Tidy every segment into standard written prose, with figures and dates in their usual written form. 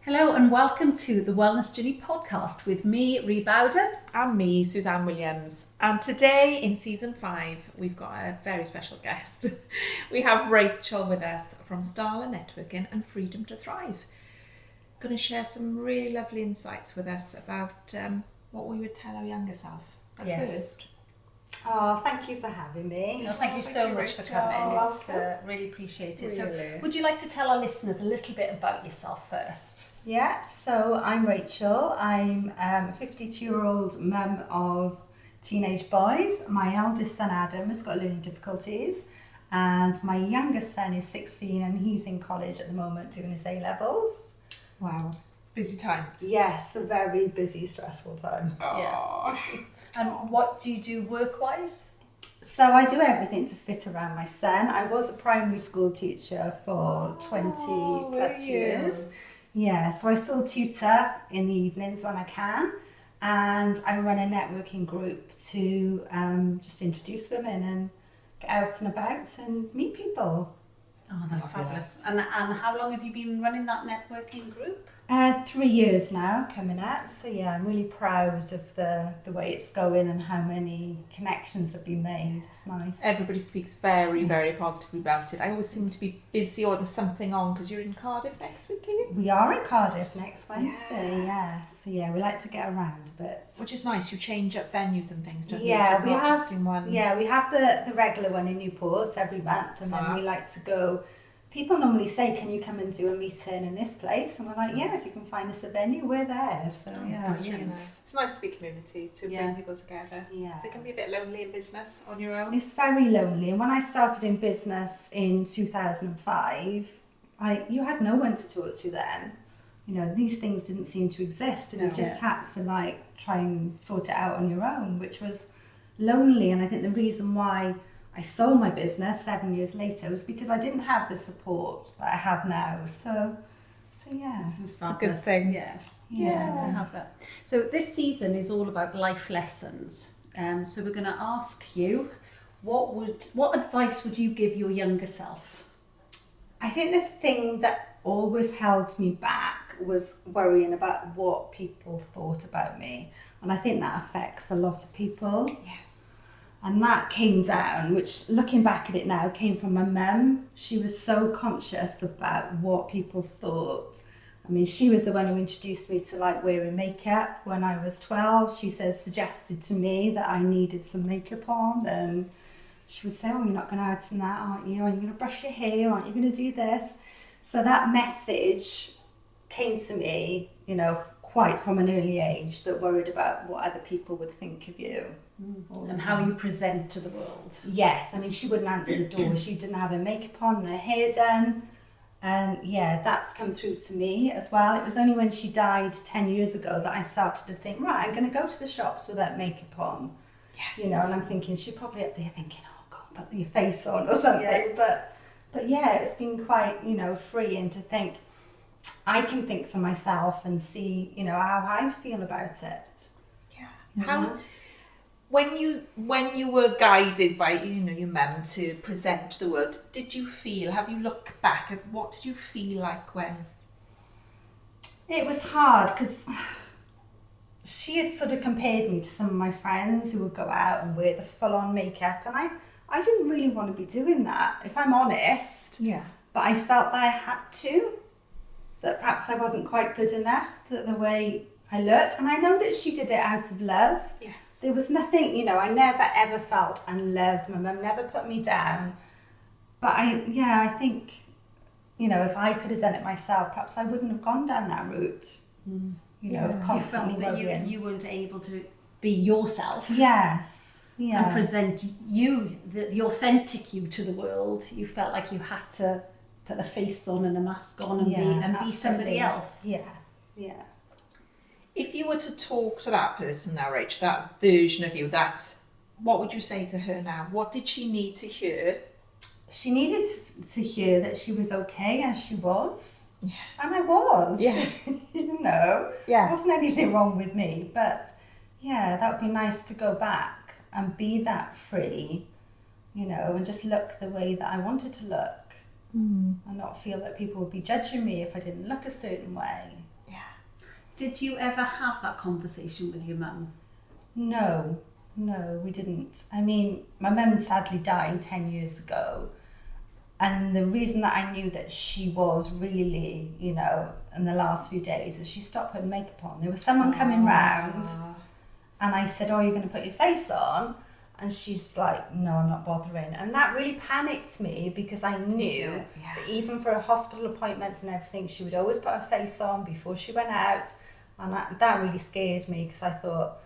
Hello and welcome to the Wellness Journey podcast with me, Ree Bowden. And me, Suzanne Williams. And today in season 5, we've got a very special guest. We have Rachael with us from Starla Networking and Freedom to Thrive. Going to share some really lovely insights with us about what we would tell our younger self. But first. Oh, thank you for having me. No, thank you so much for coming. It's really appreciate it. Really. So would you like to tell our listeners a little bit about yourself first? Yeah, so I'm Rachael. I'm a 52-year-old mum of teenage boys. My eldest son Adam has got learning difficulties, and my youngest son is 16 and he's in college at the moment doing his A-levels. Wow. Busy times. Yes, a very busy, stressful time. Yeah. And what do you do work-wise? So I do everything to fit around my son. I was a primary school teacher for 20 plus years. Yeah, so I still tutor in the evenings when I can, and I run a networking group to just introduce women and get out and about and meet people. Oh, that's fabulous. And how long have you been running that networking group? 3 years now coming up, so yeah, I'm really proud of the way it's going and how many connections have been made. It's nice. Everybody speaks very, very positively about it. I always seem to be busy or there's something on because you're in Cardiff next week, are you? We are in Cardiff next Wednesday, yeah. So yeah, we like to get around a bit. Which is nice, you change up venues and things, don't you? Yeah, So it's not just in one. Yeah, we have the regular one in Newport every month, and then we like to go. People normally say, can you come and do a meeting in this place? And we're like, yeah, if you can find us a venue, we're there. So yeah, that's really nice. It's nice to be a community, to bring people together. Yeah. So it can be a bit lonely in business on your own. It's very lonely. And when I started in business in 2005, you had no one to talk to then. You know, these things didn't seem to exist, and you just had to try and sort it out on your own, which was lonely. And I think the reason why I sold my business 7 years later was because I didn't have the support that I have now. So yeah, it's a good thing. Yeah, to have that. So this season is all about life lessons. So we're going to ask you, what advice would you give your younger self? I think the thing that always held me back was worrying about what people thought about me, and I think that affects a lot of people. Yes. And that came down, which looking back at it now, came from my mum. She was so conscious about what people thought. I mean, she was the one who introduced me to wearing makeup when I was 12. She suggested to me that I needed some makeup on, and she would say, oh, you're not going out in that, aren't you? Are you going to brush your hair? Aren't you going to do this? So that message came to me, quite from an early age, that worried about what other people would think of you. And how you present to the world. Yes, I mean, she wouldn't answer the door. She didn't have her makeup on and her hair done. And yeah, that's come through to me as well. It was only when she died 10 years ago that I started to think, right, I'm going to go to the shops without makeup on. Yes. And I'm thinking, she's probably up there thinking, oh, God, put your face on or something. Yeah. But yeah, it's been quite, freeing to think, I can think for myself and see, how I feel about it. Yeah. When you were guided by your mum to present to the world, have you looked back at what did you feel like when? It was hard because she had sort of compared me to some of my friends who would go out and wear the full-on makeup, and I didn't really want to be doing that, if I'm honest. Yeah. But I felt that I had to, that perhaps I wasn't quite good enough, that the way I looked, and I know that she did it out of love. Yes. There was nothing, I never ever felt unloved. My mum never put me down. But I think, if I could have done it myself, perhaps I wouldn't have gone down that route. Constantly you felt that you weren't able to be yourself. Yes. Yeah. And present you, the authentic you to the world. You felt like you had to put a face on and a mask on and be somebody else. Yeah. Yeah. If you were to talk to that person now, Rach, that version of you, what would you say to her now? What did she need to hear? She needed to hear that she was okay as she was. Yeah. And I was. Yeah. Yeah. There wasn't anything wrong with me. But yeah, that would be nice to go back and be that free, and just look the way that I wanted to look. And not feel that people would be judging me if I didn't look a certain way. Did you ever have that conversation with your mum? No, we didn't. I mean, my mum sadly died 10 years ago. And the reason that I knew that she was really, you know, in the last few days is she stopped putting makeup on. There was someone coming round and I said, oh, you're going to put your face on? And she's like, no, I'm not bothering. And that really panicked me because I knew that even for her hospital appointments and everything, she would always put her face on before she went out. And that really scared me because I thought,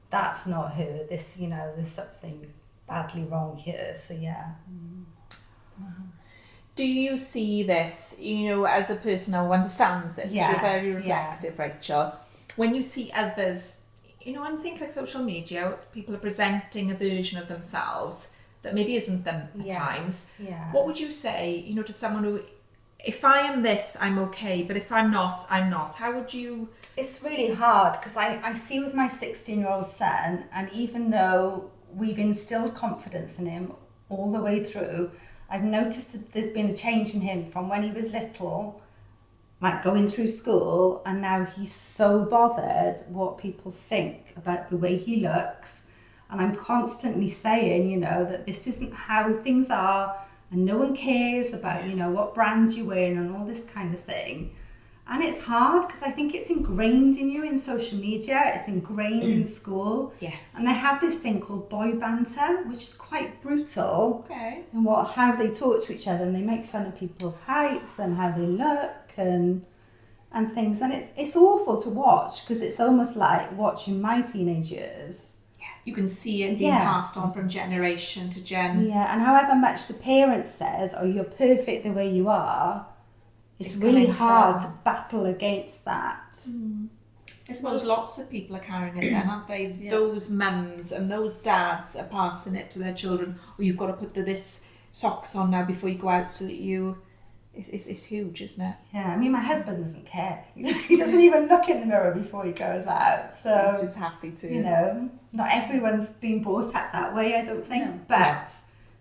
that's not her. This, you know, there's something badly wrong here. So, yeah. Do you see this, you know, as a person who understands this, because you're very reflective, Rachel, when you see others, you know, on things like social media, people are presenting a version of themselves that maybe isn't them at times. Yeah. What would you say, you know, to someone who, if I am this, I'm okay, but if I'm not, I'm not? How would you... It's really hard because I see with my 16-year-old son, and even though we've instilled confidence in him all the way through, I've noticed that there's been a change in him from when he was little, like going through school, and now he's so bothered what people think about the way he looks. And I'm constantly saying, you know, that this isn't how things are, and no one cares about, you know, what brands you're wearing and all this kind of thing. And it's hard because I think it's ingrained in you in social media, it's ingrained in school. Yes. And they have this thing called boy banter, which is quite brutal. Okay. And how they talk to each other, and they make fun of people's heights and how they look and things. And it's awful to watch because it's almost like watching my teenage years. Yeah. You can see it being passed on from generation to gen. Yeah, and however much the parent says, oh, you're perfect the way you are, it's really hard to battle against that. I suppose lots of people are carrying it then, aren't they? Yeah. Those mums and those dads are passing it to their children. Oh, you've got to put this socks on now before you go out so that you... It's huge, isn't it? Yeah, I mean, my husband doesn't care. He doesn't even look in the mirror before he goes out. So he's just happy to. You know, not everyone's been brought up that way, I don't think. No. But,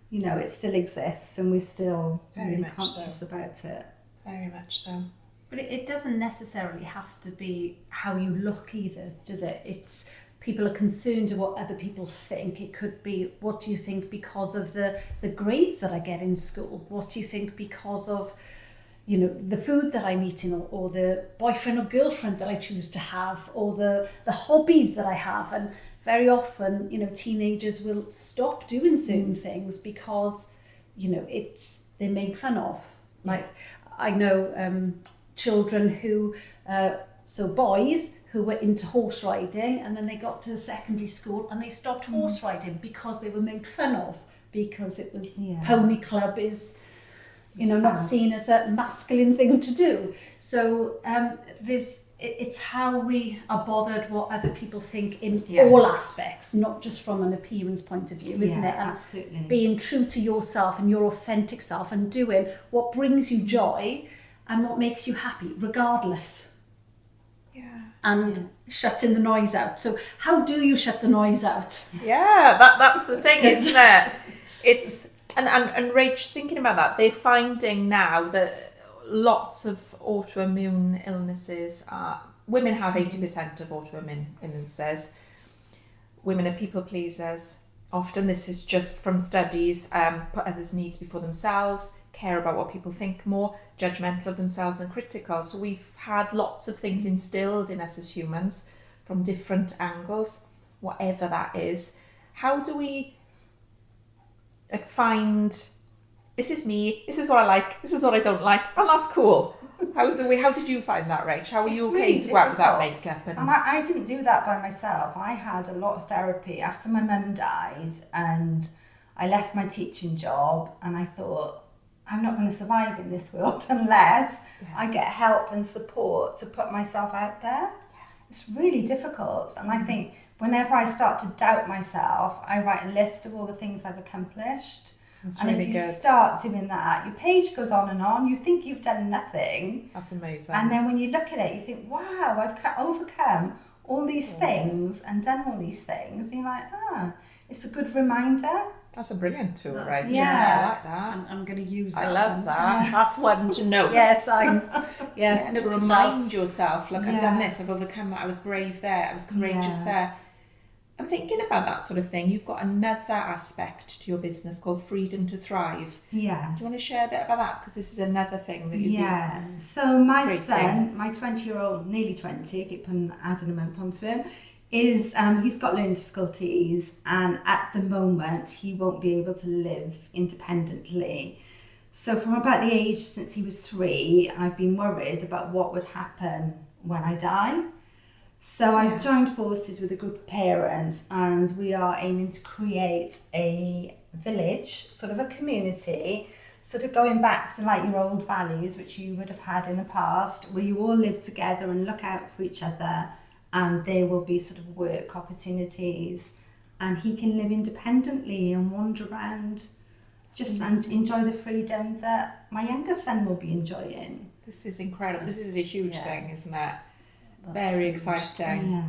you know, it still exists and we're still really conscious about it. Very much so. But it doesn't necessarily have to be how you look either, does it? It's people are concerned of what other people think. It could be, what do you think because of the grades that I get in school? What do you think because of, you know, the food that I'm eating, or the boyfriend or girlfriend that I choose to have, or the hobbies that I have? And very often, you know, teenagers will stop doing certain things because, you know, they're made fun of. Like, I know children who, so boys who were into horse riding, and then they got to secondary school and they stopped horse riding because they were made fun of, because it was pony club is, you know, not seen as a masculine thing to do. So it's how we are bothered what other people think in all aspects, not just from an appearance point of view, isn't it? And absolutely. Being true to yourself and your authentic self and doing what brings you joy and what makes you happy, regardless. Yeah. And shutting the noise out. So how do you shut the noise out? Yeah, that's the thing, isn't it? It's and Rach, thinking about that, they're finding now that lots of autoimmune illnesses are... Women have 80% of autoimmune illnesses. Women are people pleasers. Often this is just from studies, put others' needs before themselves, care about what people think more, judgmental of themselves and critical. So we've had lots of things instilled in us as humans from different angles, whatever that is. How do we find, this is me, this is what I like, this is what I don't like, and that's cool? How did you find that, Rach? How were you okay really to go out without makeup? And I didn't do that by myself. I had a lot of therapy after my mum died, and I left my teaching job, and I thought, I'm not going to survive in this world unless I get help and support to put myself out there. It's really difficult. And I think whenever I start to doubt myself, I write a list of all the things I've accomplished. That's and really if you good. start doing that, your page goes on and on. You think you've done nothing. That's amazing. And then when you look at it, you think, wow, I've overcome all these things and done all these things. And you're like, it's a good reminder. That's a brilliant tool, That's- right? yeah. I like that. I'm going to use that. I love one. that. That's one to note. Yes, Yeah, to note to remind yourself, look, I've done Yeah. this, I've overcome that, I was brave there, I was courageous Yeah. there. I'm thinking about that sort of thing. You've got another aspect to your business called Freedom to Thrive. Yes. Do you want to share a bit about that? Because this is another thing that you've Yeah. So my creating. son, my 20-year-old, nearly 20, I keep on adding a month onto him, is he's got learning difficulties, and at the moment he won't be able to live independently. So from about the age since he was 3, I've been worried about what would happen when I die. So I've joined forces with a group of parents, and we are aiming to create a village, sort of a community, sort of going back to like your old values, which you would have had in the past, where you all live together and look out for each other, and there will be sort of work opportunities, and he can live independently and wander around just and enjoy the freedom that my younger son will be enjoying. This is incredible. This is a huge thing, isn't it? That's Very huge. exciting. Yeah.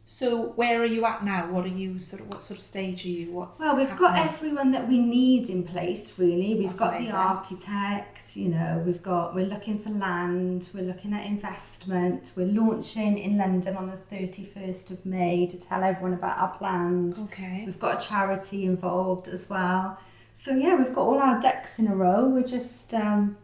So what are you at now? What sort of stage are you? Well, we've got happening? everyone that we need in place, really. We've That's got amazing. the architect, we're looking for land, we're looking at investment, we're launching in London on the 31st of May to tell everyone about our plans. Okay. We've got a charity involved as well. So yeah, we've got all our ducks in a row. We're just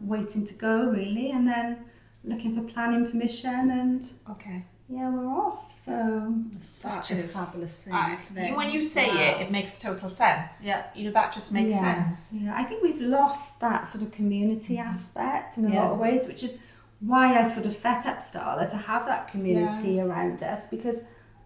waiting to go, really, and then looking for planning permission, and Okay. yeah, we're off. So Such That a is- fabulous thing, isn't it? When you say Wow. it makes total sense. Yeah. That just makes yeah, sense. Yeah, I think we've lost that sort of community aspect in a Yeah. lot of ways, which is why I sort of set up Starla, to have that community around us, because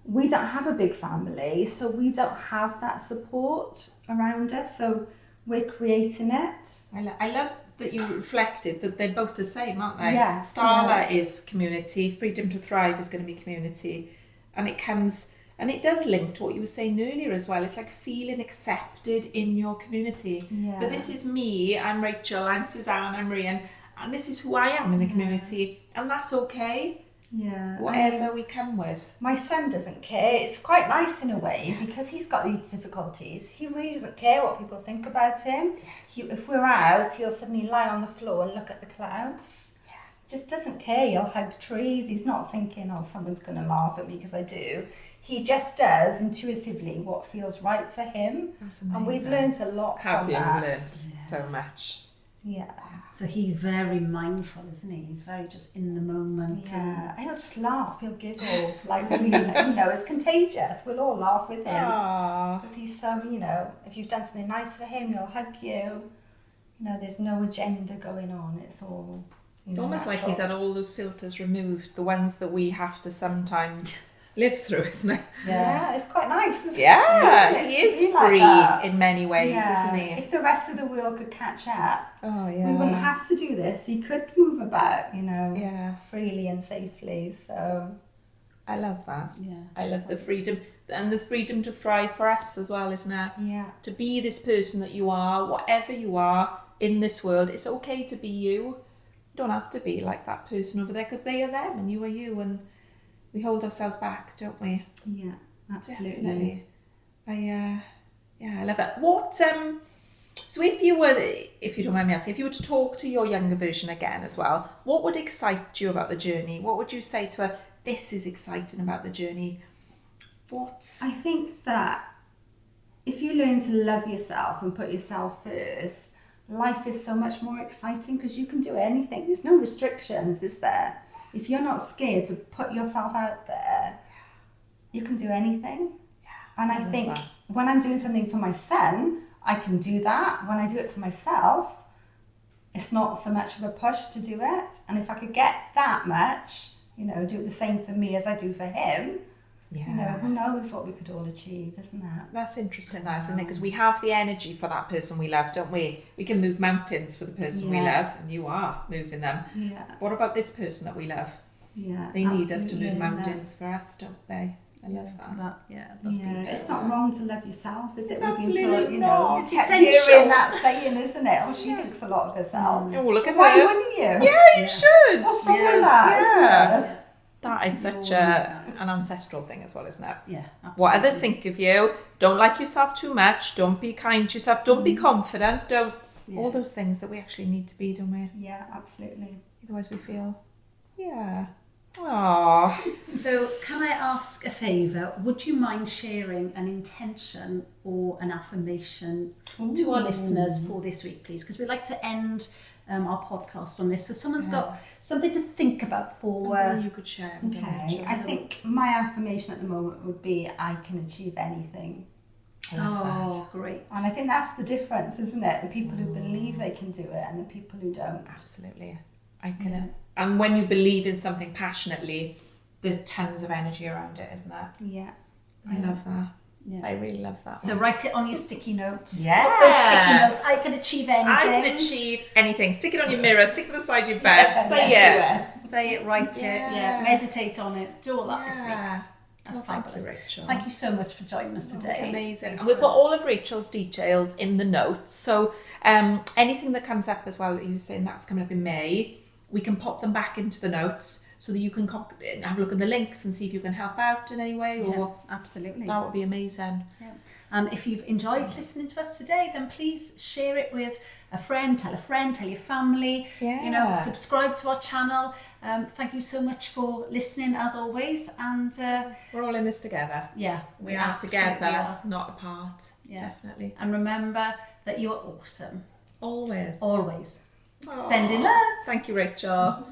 we don't have a big family, so we don't have that support around us. So we're creating it. I love that you reflected that they're both the same, aren't they? Yeah, Starla is community, Freedom to Thrive is going to be community, and it does link to what you were saying earlier as well. It's like feeling accepted in your community. Yeah. That this is me, I'm Rachel, I'm Suzanne, I'm Rian, and this is who I am in the community, and that's okay. Yeah. Whatever we come with. My son doesn't care. It's quite nice in a way, because he's got these difficulties. He really doesn't care what people think about him. If we're out, he'll suddenly lie on the floor and look at the clouds. Yeah. Just doesn't care. He'll hug trees. He's not thinking, oh, someone's going to laugh at me because I do. He just does intuitively what feels right for him. That's And we've learned a lot Have from you that. learned so much? Yeah. So he's very mindful, isn't he? He's very just in the moment. Yeah. And he'll just laugh. He'll giggle. Like, really, it's contagious. We'll all laugh with him. Aww. Because he's so, if you've done something nice for him, he'll hug you. There's no agenda going on. It's all. It's almost like he's had all those filters removed, the ones that we have to sometimes live through, isn't it? Yeah, it's quite nice. Isn't Yeah, it? he To is be like free that. in many ways, Yeah. isn't he? If the rest of the world could catch up, Oh, we yeah. wouldn't have to do this. He could move about, Yeah, freely and safely. So I love that. Yeah. I love the freedom, and the freedom to thrive for us as well, isn't it? yeah, To be this person that you are, whatever you are in this world, it's okay to be you. You don't have to be like that person over there, because they are them and you are you, and we hold ourselves back, don't we? yeah, absolutely. Definitely. I love that. What so if you don't mind me asking, if you were to talk to your younger version again as well, what would excite you about the journey? What would you say to her, this is exciting about the journey? I think that if you learn to love yourself and put yourself first, life is so much more exciting, because you can do anything. There's no restrictions, is there? If you're not scared to put yourself out there, you can do anything. And I love think that. when I'm doing something for my son, I can do that. When I do it for myself, it's not so much of a push to do it. And if I could get that much, do the same for me as I do for him, who knows what we could all achieve, isn't that? That's interesting, that, isn't it? Because we have the energy for that person we love, don't we? We can move mountains for the person we Yeah. love, and you are moving them. Yeah, What about this person that we love? yeah. They need us to absolutely, move and mountains for us, don't they? I love that. That's Yeah, beautiful. it's not wrong to love yourself, is it? It's We've been absolutely taught, not. we It's kept essential. hearing that saying, isn't it? Oh, she thinks a lot of herself. Oh, look at Why her. wouldn't you? Yeah, you should. What's wrong Yeah. with that? Yeah. Isn't it? That is such an ancestral thing as well, isn't it? Yeah, absolutely. What others think of you, don't like yourself too much, don't be kind to yourself, don't be confident, don't all those things that we actually need to be, don't we? Yeah, absolutely. Otherwise we feel, Aww. So can I ask a favour? Would you mind sharing an intention or an affirmation to our listeners for this week, please? Because we like to end our podcast on this. So someone's got something to think about for... Something you could share. Okay, I think my affirmation at the moment would be, I can achieve anything. Oh, great. And I think that's the difference, isn't it? The people who believe they can do it and the people who don't. Absolutely. I can. And when you believe in something passionately, there's tons of energy around it, isn't there? Yeah. I love that. Yeah. I really love that. So write it on your sticky notes. Yeah. Put those sticky notes. I can achieve anything. I can achieve anything. Stick it on your mirror, stick it on the side of your bed, say it. Say it, write it, meditate on it, do all that this week. That's fabulous. Thank you, Rachel. Thank you so much for joining us today. That's amazing. And we've got all of Rachel's details in the notes. So anything that comes up as well, you were saying that's coming up in May, we can pop them back into the notes so that you can have a look at the links and see if you can help out in any way. Or absolutely. That would be amazing. Yeah. And if you've enjoyed listening to us today, then please share it with a friend, tell your family, subscribe to our channel. Thank you so much for listening as always, and we're all in this together. Yeah, we are together, not apart. Yeah, definitely. And remember that you are awesome. Always. Sending love. Thank you, Rachel.